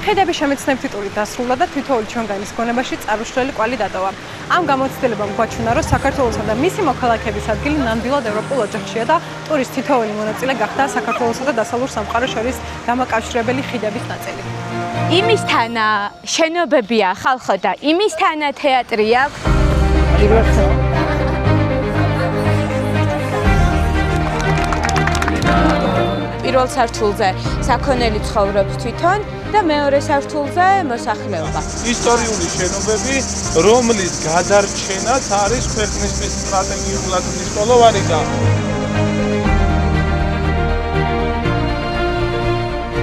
ხიდების შემეცნებითი ტური დასრულდა და თითოეული ჩვენგანის გონებაში წარუშლელი კვალი დატოვა. ამ გამოცდილებამ გვაჩვენა, რომ საქართველოსა და მისი მოქალაქეების ადგილი ნამდვილად ევროპულ ოჯახშია და ტურის თითოეული მონაწილე გახდა საქართველოსა და დასავლურ სამყაროს შორის დამაკავშირებელი ხიდების ნაწილი. იმისთანა შენობებია ხალხო და იმისთანა თეატრია. პირველ სართულზე საქონელი ცხოვრობს თვითონ და მეორე სართულზე მოსახლეობა. ისტორიული შენობები, რომლის გადარჩენაც არის ქვეყნისთვის სტრატეგიულად მნიშვნელოვანი და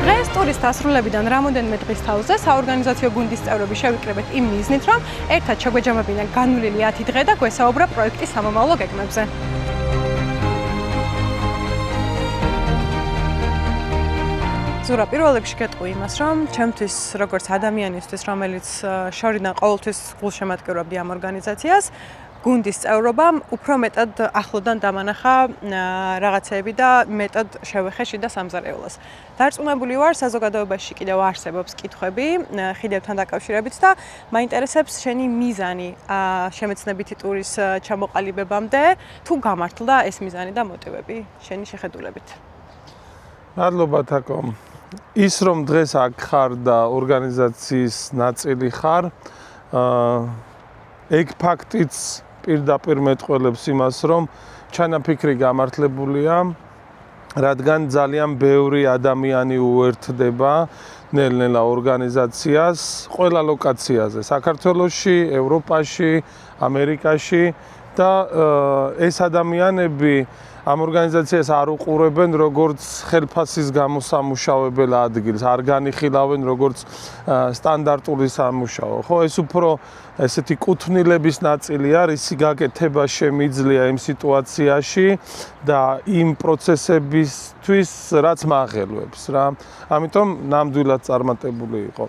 დღეს ტურის დასრულებიდან რამოდენიმე დღის თავზე საორგანიზაციო გუნდის წევრები შევიკრიბეთ იმ მიზნით, რომ ერთად შეგვეჯამებინა განვლილი 10 დღე და გვესაუბრა პროექტის სამომავლო გეგმებზე. ზურა, პირველ რიგში გეტყვი იმას, რომ ჩემთვის როგორც ადამიანისთვის, რომელიც შორიდან ყოველთვის გულშემატკივრობდი ამ ორგანიზაციას, გუნდის წევრობამ უფრო მეტად ახლოდან დამანახა რაღაცეები და მეტად შევეხე და სამზარეულოს. დარწმუნებული ვარ, საზოგადოებაში კიდევ არსებობს კითხვები ხიდებთან დაკავშირებით და მაინტერესებს შენი მიზანი შემეცნებითი ტურის ჩამოყალიბებამდე, თუ გამართლდა ეს მიზანი და მოტივები შენი შეხედულებით. მადლობა თაკო. ის რომ დღეს აქ ხარ და ორგანიზაციის ნაწილი ხარ, ეგ ფაქტიც პირდაპირ მეტყველებს იმას, რომ ჩანაფიქრი გამართლებულია, რადგან ძალიან ბევრი ადამიანი უერთდება ნელ-ნელა ორგანიზაციას ყველა ლოკაციაზე, საქართველოში, ევროპაში, ამერიკაში და ეს ადამიანები ამ ორგანიზაციას არ უყურებენ როგორც ხელფასის გამოსამუშავებელ ადგილს, არ განიხილავენ როგორც სტანდარტული სამუშაო. ხო, ეს უფრო ესეთი კუთვნილების ნაწილი არის, გაკეთება შემიძლია იმ სიტუაციაში და იმ პროცესებისთვის, რაც მაღელვებს რა. ამიტომ ნამდვილად წარმატებული იყო.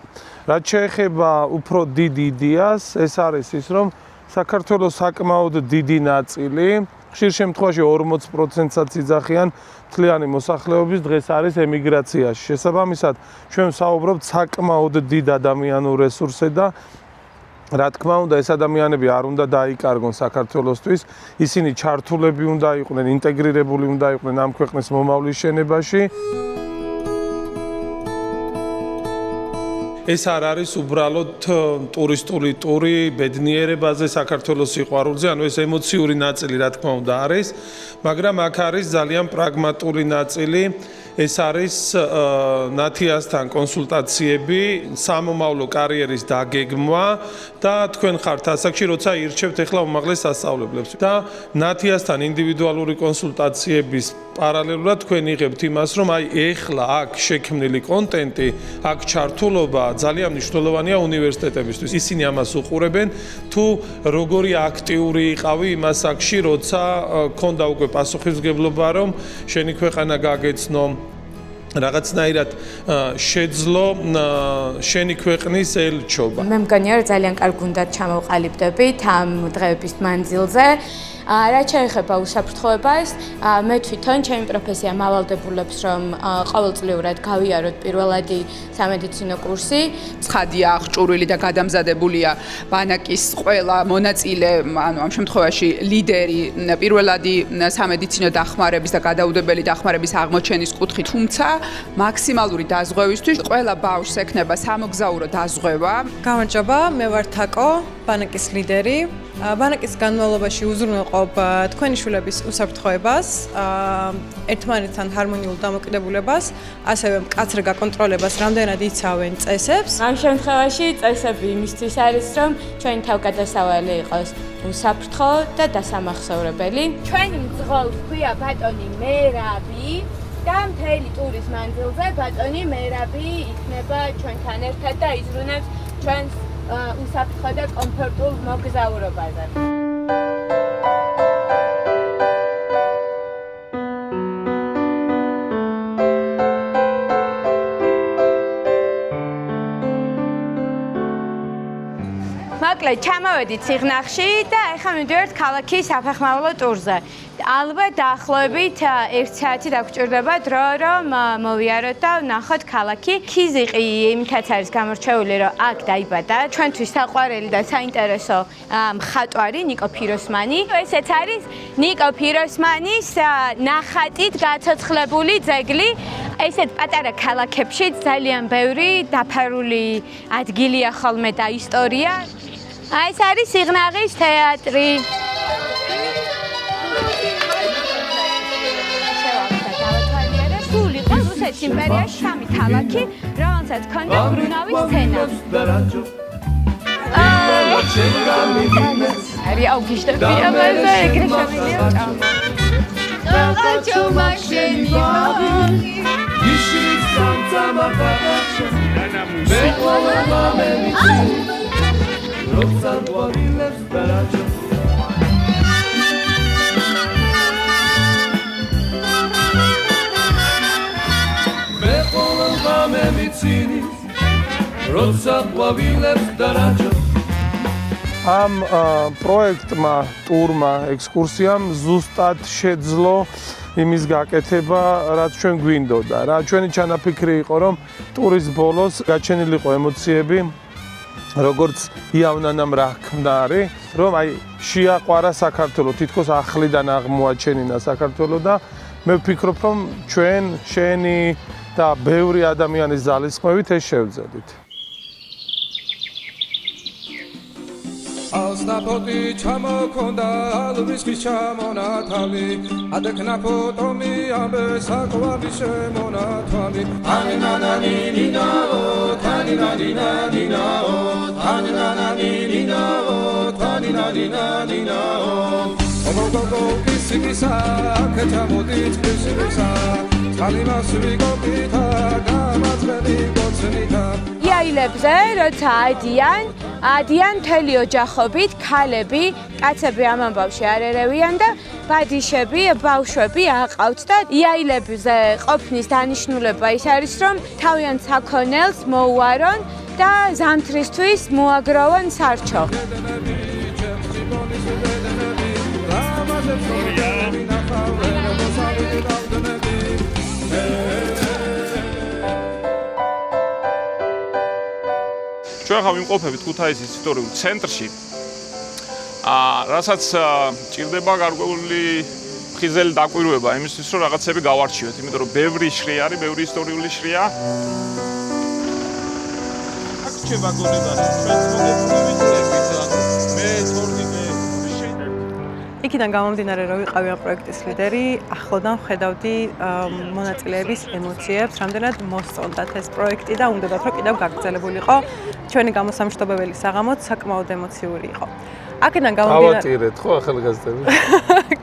რაც შეეხება უფრო დიდ იდეას, ეს არის ის, რომ საქართველოს საკმაოდ დიდი ნაწილი ხშირ შემთხვევაში 40%-საც იძახიან მთლიანი მოსახლეობის დღეს არის ემიგრაციაში. შესაბამისად, ჩვენ ვსაუბრობთ საკმაოდ დიდ ადამიანურ რესურსზე და რა თქმა უნდა, ეს ადამიანები არ უნდა დაიკარგონ საქართველოსთვის, ისინი ჩართულები უნდა იყვნენ, ინტეგრირებული უნდა იყვნენ ამ ქვეყნის მომავლის შენებაში. ეს არ არის უბრალოდ ტურისტული ტური ბედნიერებაზე, საქართველოს სიყვარულზე, ანუ ეს ემოციური ნაწილი რა თქმა უნდა არის, მაგრამ აქ არის ძალიან პრაგმატული ნაწილი, ეს არის ნათიასთან კონსულტაციები, სამომავლო კარიერის დაგეგმვა და თქვენ ხართ ასაკში, როცა ირჩევთ ახლა უმაღლეს სასწავლებლებს და ნათიასთან ინდივიდუალური კონსულტაციების პარალელურად თქვენ იღებთ იმას, რომ აი ეხლა აქ შექმნილი კონტენტი, აქ ჩართულობა ძალიან მნიშვნელოვანია უნივერსიტეტებისთვის. ისინი ამას უყურებენ, თუ როგორი აქტიური იყავი იმ ასაკში, როცა ქონდა უკვე პასუხისმგებლობა, რომ შენი ქვეყანა გაგეცნო, რაღაცნაირად შეძლო შენი ქვეყნის ელჩობა. მე მგონია, რომ ძალიან კარგ გუნდად ჩამოვყალიბდებით ამ დღეების მანძილზე. რაც შეეხება უსაფრთხოებას, მე თვითონ ჩემი პროფესია მავალდებულებს, რომ ყოველწლიურად გავიაროთ პირველადი სამედიცინო კურსი. ცხადია, აღჭურვილი და გადამზადებულია ბანაკის ყველა მონაწილე, ანუ ამ შემთხვევაში ლიდერი პირველადი სამედიცინო დახმარების და გადაუდებელი დახმარების აღმოჩენის კუთხით, თუმცა მაქსიმალური დაზღვევისთვის ყველა ბავშვს ექნება სამოგზაურო დაზღვევა. გამარჯობა, მე ვარ თაკო, ბანაკის ლიდერი. ბანაკის განმავლობაში უზრუნველყოფ თქვენი შვილების უსაფრთხოებას, ერთმანეთთან ჰარმონიულ დამოკიდებულებას, ასევე მკაცრ გაკონტროლებას, რამდენად იცავენ წესებს. ამ შემთხვევაში წესები იმისთვის არის, რომ ჩვენი თავგადასავალი იყოს უსაფრთხო და დასამახსოვრებელი. ჩვენი მძღოლ ქვია ბატონი მერაბი და მთელი ტურის მანძილზე ბატონი მერაბი იქნება ჩვენთან ერთად და იზრუნებს ჩვენს უსაფრთხო და კომფორტულ მოგზაურობაზე. მოკლედ, ჩამოვედით სიღნაღში და ახლა მივდივართ ქალაქის საფეხმავლო ტურზე. ალბათ დაახლოებით 1 საათი დაგჭირდება დრო, რომ მოვიაროთ და ვნახოთ ქალაქი. ქიზიყი იმითაც არის გამორჩეული, რომ აქ დაიბადა ჩვენთვის საყვარელი და საინტერესო მხატვარი ნიკო ფიროსმანი. ესეც არის ნიკო ფიროსმანის ნახატით გაცოცხლებული ძეგლი. ესეთ პატარა ქალაქებში ძალიან ბევრი დაფარული ადგილია ხოლმე და ისტორია. ეს არის სიღნაღის თეატრი. სულ იყო რუსეთის იმპერიაში 3 ქალაქი, რომელსაც ჰქონდა ბრუნავის სცენა. არის აუგისტები, ამაზე ეგრე შემიძლია ჭამა. Давайте машине. ამ პროექტმა, ტურმა, ექსკურსიამ ზუსტად შეძლო იმის გაკეთება, რაც ჩვენ გვინდოდა. რა ჩვენი ჩანაფიქრი იყო, რომ ტურის ბოლოს გაჩენილიყო ემოციები, როგორც იავნანამ რა ჰქნა არის, რომ აი შეაყვარა საქართველო, თითქოს ახლიდან აღმოაჩენინა საქართველო და მე ვფიქრობ, რომ ჩვენ, შენი და ბევრი ადამიანის ძალისხმევით ეს შევძელით. Alstapoti chamokonda alvismi chamonatali adekna potomi ambe sakwa vishemonatali aninani ninao taninani ninao taninani ninao taninani ninao ogogo kisimisa kechamoti kisimisa talimasvi gopita gamazveni gotsenita იაილებზე როცა ადიან მთელი ოჯახობით, ქალები, კაცები ამ ამბავში არ ერევიან და ბადიშები, ბავშვები აყავთ და იაილებზე ყოფნის დანიშნულება ის არის, რომ თავიანთ საქონელს მოუარონ და ზამთრისთვის მოაგროვონ სარჩო. ჩვენ ხა ვიმყოფებით ქუთაისის ისტორიულ ცენტრში. რასაც ჭირდება გარკვეული ხიზელი დაკვირვება იმისთვის, რომ რაღაცები გავარჩიოთ, იმიტომ რომ ბევრი შრია არის, ბევრი ისტორიული შრია. აქ რჩება გონებანი, ჩვენს მოგებული ვიცნებით. მე თორნიკე იქიდან გამომდინარე, რომ ვიყავი ამ პროექტის ლიდერი, ახლოდან ვხედავდი მონაწილეების ემოციებს, რამდენად მოსწონდათ ეს პროექტი და უნდათ რომ კიდევ გაგრძელებულიყო. ჩვენი გამოსამშტობებელი საღამოც საკმაოდ ემოციური იყო. აქედან გამომდინარე ავატირეთ ხო ახალგაზრდები?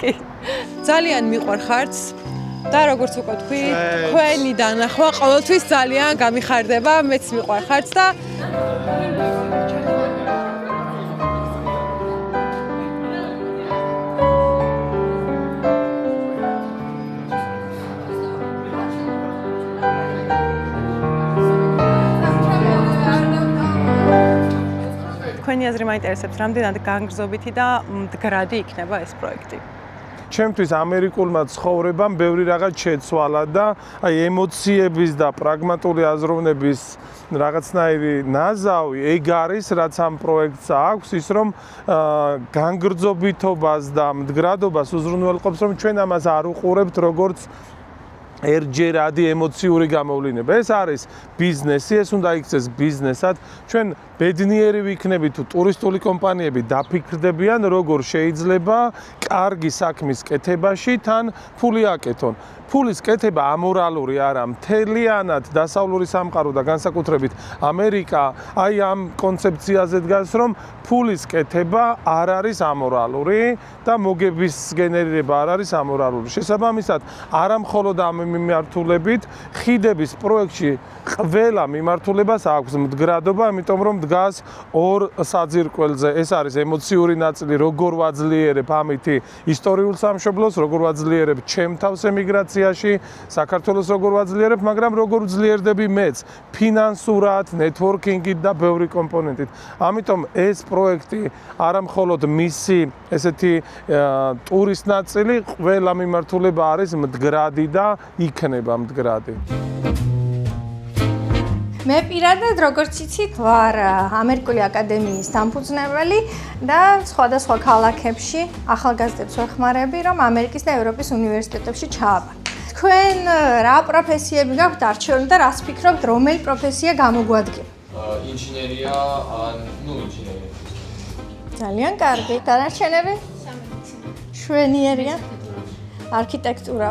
კი. ძალიან მიყვარხართ და როგორც უკვე თქვი, თქვენი დანახვა ყოველთვის ძალიან გამიხარდება, მეც მიყვარხართ და თქვენი აზრი მაინტერესებს, რამდენად განგრძობითი და მდგრადი იქნება ეს პროექტი. ჩემთვის ამერიკულმა ცხოვრებამ ბევრი რაღაც შეცვალა და აი ემოციების და პრაგმატული აზროვნების რაღაცნაირი ნაზავი ეგ არის, რაც ამ პროექტს აქვს, ის რომ განგრძობითობას და მდგრადობას უზრუნველყოფს, რომ ჩვენ ამას არ უყურებთ როგორც ერთჯერადი ემოციური გამოვლინება. ეს არის ბიზნესი, ეს უნდა იქცეს ბიზნესად. ჩვენ ბედნიერი ვიქნებით თუ ტურისტული კომპანიები დაფიქრდებიან, როგორ შეიძლება კარგი საქმის კეთებაში თან ფული აკეთონ. ფულის კეთება ამორალური არა, მთლიანად დასავლური სამყარო და განსაკუთრებით ამერიკა აი ამ კონცეფციაზე დგას, რომ ფულის კეთება არ არის ამორალური და მოგების გენერირება არ არის ამორალური. შესაბამისად, არა მხოლოდ ამ მიმართულებით. ხიდების პროექტში ყველა მიმართულებას აქვს მდგრადობა, იმიტომ რომ დგას ორ საძირკველზე. ეს არის ემოციური ნაწილი, როგორ ვაძლიერებ ამითი ისტორიულ სამშობლოს, როგორ ვაძლიერებ ჩემ თავს ემიგრაციაში, საქართველოს როგორ ვაძლიერებ, მაგრამ როგორ ვძლიერდები მეც ფინანსურად, ნეტვორკინგით და ბევრი კომპონენტით. ამიტომ ეს პროექტი არა მხოლოდ მისი ესეთი ტურის ნაწილი, ყველა მიმართულება არის მდგრადი და იქნება მდგრადი. მე პირადად როგორც იცით ვარ ამერიკული აკადემიის დამფუძნებელი და სხვადასხვა ქალაქებში ახალგაზრდებს ვეხმარები რომ ამერიკის და ევროპის უნივერსიტეტებში ჩააბარონ. თქვენ რა პროფესიები გაქვთ არჩეული და რას ფიქრობთ რომელი პროფესია გამოგვადგება? ინჟინერია, ინჟინერია. ძალიან კარგი. დანარჩენები? შვენიერია? არქიტექტურა.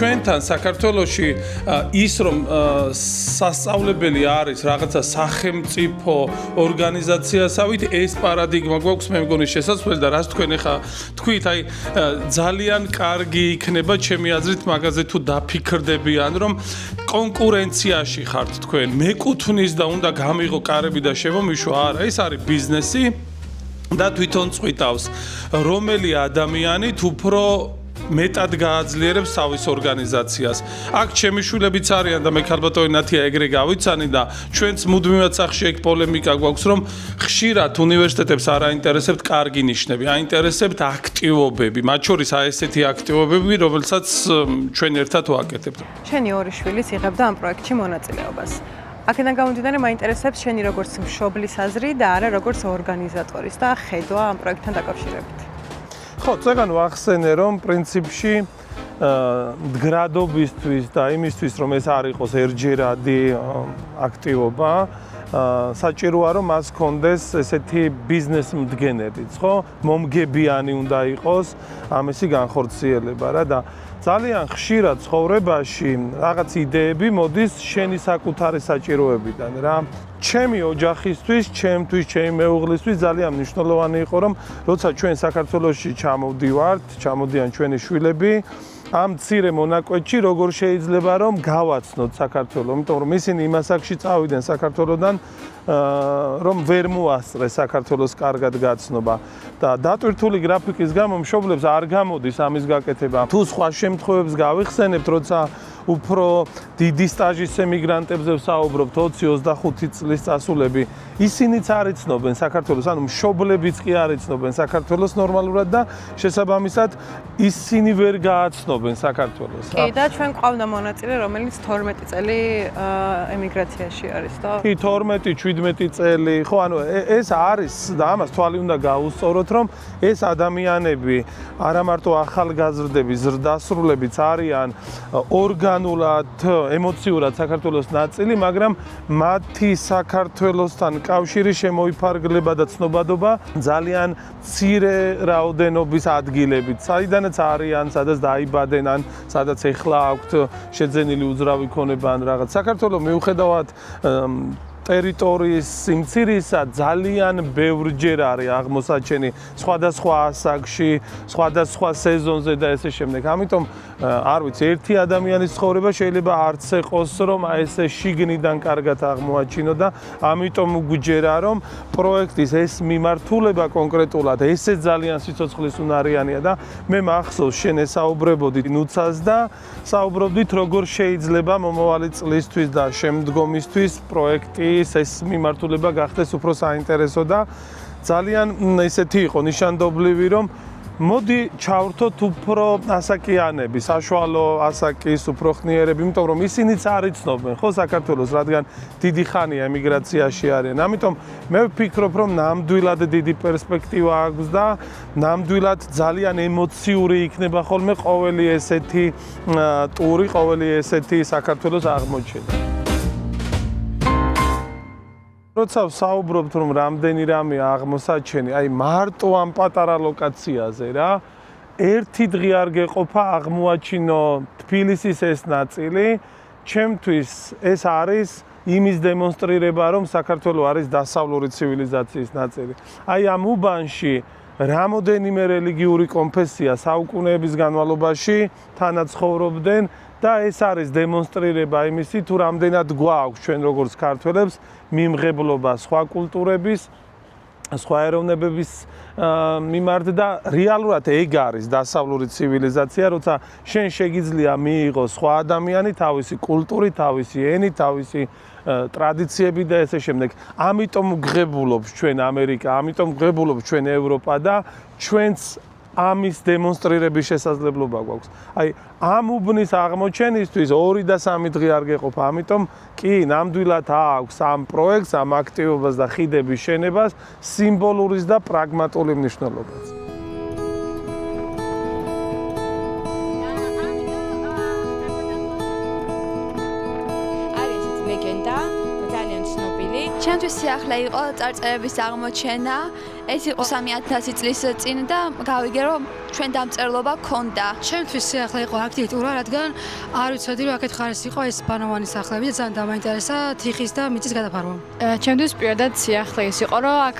ჩვენთან საქართველოში ის რომ სასწავლებელი არის რაღაცა სახელმწიფო ორგანიზაციასავით ეს პარადიგმა გვაქვს მე მგონი შესაძლებელი და რას თქვენ ახლა თქვით აი ძალიან კარგი იქნება ჩემი აზრით მაგაზე თუ დაფიქრდებიან რომ კონკურენციაში ხართ თქვენ მეკუთვნის და უნდა გამიღო კარები და შემომიშვა არა ეს არის ბიზნესი და თვითონ წვითავს რომელი ადამიანით უფრო მეტად გააძლიერებს თავის ორგანიზაციას. აქ ჩემი შვილებიც არიან და მე ქალბატონი ნათია ეგრე გავიცანი და ჩვენც მუდმივად სახში ეგ პოლემიკა გვაქვს რომ ხშირად უნივერსიტეტებს არ აინტერესებთ კარგი ნიშნები, აინტერესებთ აქტივობები, მათ შორის აი ესეთი აქტივობები, რომელსაც ჩვენ ერთად ვაკეთებთ. შენი ორი შვილიც იღებდა ამ პროექტში მონაწილეობას. აქედან გამომდინარე მაინტერესებს შენი როგორც მშობლის აზრი და არა როგორც ორგანიზატორის და ხედვა ამ პროექტთან დაკავშირებით. ხო, წეგან ვახსენე რომ პრინციპში მდგრადობისთვის და იმისთვის რომ ეს არ იყოს ერთჯერადი აქტივობა, საჭიროა რომ მას ჰქონდეს ესეთი ბიზნეს მდგენელიც, ხო? მომგებიანი უნდა იყოს ამისი განხორციელება რა და ძალიან ხშირად ცხოვრებაში რაღაც იდეები მოდის შენი საკუთარი საჭიროებიდან რა. ჩემი ოჯახისთვის, ჩემთვის, ჩემი მეუღლისთვის ძალიან მნიშვნელოვანი იყო რომ როცა ჩვენ საქართველოში ჩამოდიან ჩვენი შვილები ამ მცირე მონაკვეთში როგორ შეიძლება რომ გავაცნოთ საქართველოს, იმიტომ რომ ისინი იმას აქში წავიდნენ საქართველოსდან რომ ვერ მოასწრეს საქართველოს კარგად გაცნობა და დატვირთული გრაფიკის გამო მშობლებს არ გამოდის ამის გაკეთება. თუ სხვა შემთხვევებს გავიხსენებთ, როცა უფრო დიდი სტაჟის ემიგრანტებზე ვსაუბრობთ 20-25 წლის წასულები, ისინიც არ იცნობენ საქართველოს, ანუ მშობლებიც კი არ იცნობენ საქართველოს ნორმალურად და შესაბამისად ისინი ვერ გააცნობენ საქართველოს. კი და ჩვენ ყავდა მონაწილე, რომელიც 12 წელი ემიგრაციაში არის და კი 12-17 წელი, ხო, ანუ ეს არის და ამას თვალი უნდა გაუსწოროთ, რომ ეს ადამიანები არა მარტო ახალგაზრდები, ზრდასრულებიც არიან ორგანულად, ემოციურად საქართველოს ნაწილი, მაგრამ მათი საქართველოსთან კავშირი შემოიფარგლება და ცნობადობა ძალიან მცირე რაოდენობის ადგილებით, საიდანაც არიან, სადაც დაიბადნენ, ან სადაც ეხლა აქვთ შეძენილი უძრავი ქონება ან რაღაც. საქართველო მიუხედავად ტერიტორიის სიმცირისა ძალიან ბევრჯერ არის აღმოსაჩენი სხვადასხვა ასაკში, სხვადასხვა სეზონზე და ესე შემდეგ. ამიტომ არ ვიცი, ერთი ადამიანის ცხოვრება შეიძლება არც ეყოს, რომ ესე შიგნიდან კარგად აღმოაჩინო და ამიტომ გვჯერა, რომ პროექტის ეს მიმართულება კონკრეტულად ესე ძალიან სიცოცხლის უნარიანია და მე მახსოვს შენ ესაუბრებოდით ნუცას და საუბრობდით როგორ შეიძლება მომავალი წლისთვის და შემდგომისთვის პროექტი ეს მიმართულება გახდეს უფრო საინტერესო და ძალიან ესეთი იყო ნიშანდობლივი რომ მოდი ჩავრთოთ უფრო ასაკიანები, საშუალო ასაკის უფრო ხნიერები, იმიტომ რომ ისინიც არ იცნობენ ხო საქართველოს, რადგან დიდი ხანია ემიგრაციაში არიან. ამიტომ მე ვფიქრობ, რომ ნამდვილად დიდი პერსპექტივა აქვს და ნამდვილად ძალიან ემოციური იქნება ხოლმე ყოველი ესეთი ტური, ყოველი ესეთი საქართველოს აღმოჩენა. როცა ვსაუბრობთ რომ რამდენი რამეა აღმოსაჩენი, აი მარტო ამ პატარა ლოკაციაზე რა, ერთი დღე არ გეყოფა აღმოაჩინო თბილისის ეს ნაწილი, ჩემთვის ეს არის იმის დემონსტრირება, რომ საქართველო არის დასავლური ცივილიზაციის ნაწილი. აი ამ უბანში რამოდენიმე რელიგიური კონფესია საუკუნეების განმავლობაში თანაც ცხოვრობდნენ და ეს არის დემონსტრირება იმისი, თუ რამდენად გვაქვს ჩვენ როგორც ქართველებს მიმღებლობა სხვა კულტურების, სხვა ეროვნებების მიმართ და რეალურად ეგ არის დასავლური ცივილიზაცია, როცა შენ შეგიძლია მიიღო სხვა ადამიანი თავისი კულტურით, თავისი ენით, თავისი ტრადიციები და ესე შემდეგ. ამიტომ გვღებულობს ჩვენ ამერიკა, ამიტომ გვღებულობს ჩვენ ევროპა და ჩვენც ამის დემონსტრირების შესაძლებლობა გვაქვს. აი, ამ უბნის აღმოჩენისთვის 2 და 3 დღე არ გეყოფა. ამიტომ კი, ნამდვილად აქვს ამ პროექტს, ამ აქტივობას და ხიდების შენებას სიმბოლურის და პრაგმატული მნიშვნელობაც. არის ეს ლეგენდა, ძალიან ცნობილი. ჩემთვის სიახლე იყო წარწერების აღმოჩენა. ეს იყო 3000 წლის წინ და გავიგე რომ ჩვენ დამწერლობა ქონდა. ჩემთვის სიახლე იყო აქტიურა, რადგან არ ვიცოდი რომ აქეთ ხარეს იყო ეს ბანოვანი სახლები და ძალიან დამაინტერესა თიხის და მიწის გადაფარვა. ჩემთვის პირადად სიახლე ის იყო, რომ აქ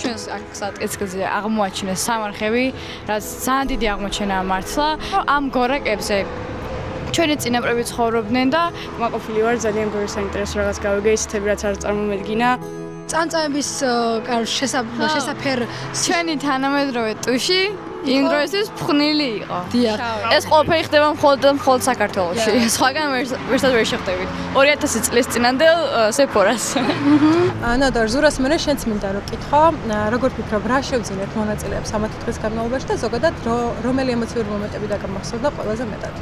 ჩვენს აქ საკეთილზე აღმოაჩინეს სამარხები, რაც ძალიან დიდი აღმოჩენაა მართლა. ამ გორაკებზე ჩვენი წინაპრები ცხოვრობდნენ და მაყოფილი ვარ, ძალიან გორე საინტერესო რაღაც გავიგე, ისეთები რაც არ წარმომედგინა. წამწამების შესაფერ ჩვენი თანამედროვე ტუში იმ დროისთვის ფხნილი იყო. დიახ. ეს ყველაფერი ხდება მხოლოდ საქართველოში. სხვაგან ვერცად ვერ შეხვდებით. 2000 წლის წინანდელ სეფორას. ნადარ ზურას მე შენც მინდა რომ კითხო, როგორ ფიქრობ, რა შევძინეთ მონაწილეებს ამ დღის განმავლობაში და ზოგადად რომელი ემოციური მომენტები დაგამახსოვდა ყველაზე მეტად?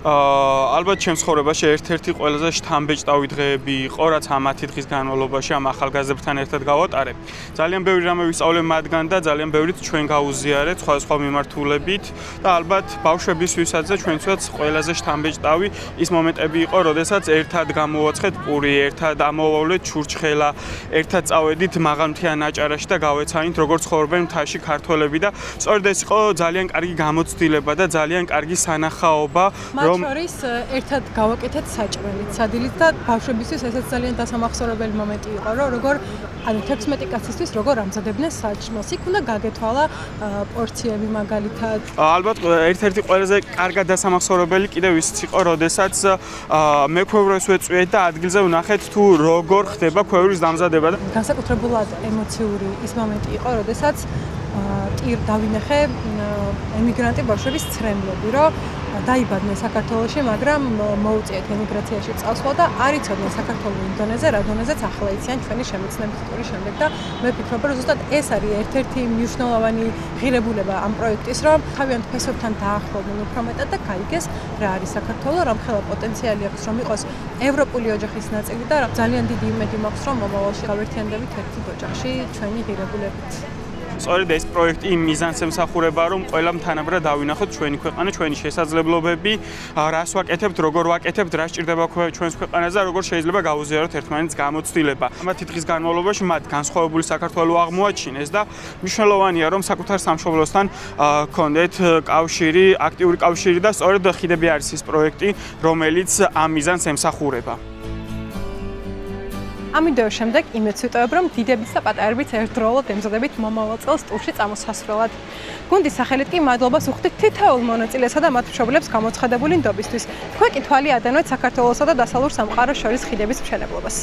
ალბათ ჩემს ცხოვრებაში ერთ-ერთი ყველაზე შთამბეჭდავი დღეები იყო, რაც ამ 10 დღის განმავლობაში ამ ახალგაზრდებთან ერთად გავატარებ. ძალიან ბევრი რამე ვისწავლე მათგან და ძალიან ბევრიც ჩვენ გავუზიარეთ სხვადასხვა მიმართულებით და ალბათ ბავშვებისთვისაც და ჩვენთვისაც ყველაზე შთამბეჭდავი ის მომენტები იყო, როდესაც ერთად გამოვაცხეთ პური, ერთად ამოვავლეთ ჩურჩხელა, ერთად წავედით მაღალმთიან აჭარაში და გავეცანით როგორ ცხოვრობენ მთაში ქართველები და სწორედ ეს იყო ძალიან კარგი გამოცდილება და ძალიან კარგი სანახაობა. მათ შორის ერთად გავაკეთეთ საჭმელით, სადილით და ბავშვებისთვის ესეც ძალიან დასამახსოვრებელი მომენტი იყო, რომ როგორ ანუ 16 კაცისთვის როგორ ამზადებდნენ საჭმელს. იქ უნდა გაგეთვალა პორციები მაგალითად. ალბათ ერთ-ერთი ყველაზე კარგად დასამახსოვრებელი კიდევ ისიც იყო, როდესაც მე ქვევრებს ვეწვიეთ და ადგილზე ვნახეთ თუ როგორ ხდება ქვევრის დამზადება და განსაკუთრებულად ემოციური ის მომენტი იყო, როდესაც დავინახე ემიგრანტი ბავშვების ცრემლები, რომ დაიბადნენ საქართველოში, მაგრამ მოუწიეთ ემიგრაციაში წასვლა და არ იცოდნენ საქართველოს დონეზე, რა დონეზეც ახლა იციან ჩვენი შემეცნების ტურის შემდეგ და მე ვფიქრობ, რომ ზუსტად ეს არის ერთ-ერთი მნიშვნელოვანი ღირებულება ამ პროექტის, რომ თავიანთ ფესვებთან დაახლოვდნენ უფრო მეტად და გაიგეს რა არის საქართველო, რომხელა პოტენციალი აქვს, რომ იყოს ევროპული ოჯახის ნაწილი და ძალიან დიდი იმედი მაქვს, რომ მომავალში გავერთიანდებით ერთი ოჯახში ჩვენი ღირებულებით. სწორედ ეს პროექტი იმ მიზანს ემსახურება, რომ ყველა თანაბრად დავინახოთ ჩვენი ქვეყანა, ჩვენი შესაძლებლობები, რას ვაკეთებთ, როგორ ვაკეთებთ, რა სჭირდება ჩვენს ქვეყანაზე და როგორ შეიძლება გავუზიაროთ ერთმანეთს გამოცდილება. ამ 10 დღის განმავლობაში მათ განსხვავებული საქართველო აღმოაჩინეს და მნიშვნელოვანია, რომ საკუთარ სამშობლოსთან გქონდეთ კავშირი, აქტიური კავშირი და სწორედ ხიდები არის ის პროექტი, რომელიც ამ მიზანს ემსახურება. ამ ვიდეოს შემდეგ იმედს ვიტოვებ, რომ დიდებიც და პატარებიც ერთდროულად ემზადებით მომავალ წელს ტურში წამოსასვლელად. გუნდის სახელით კი მადლობას ვუხდით თითოეულ მონაწილესა და მათ მშობლებს გამოცხადებული ნდობისთვის. თქვენ კი თვალი ადენოთ საქართველოსა და დასავლურ სამყაროს შორის ხიდების მშენებლობას.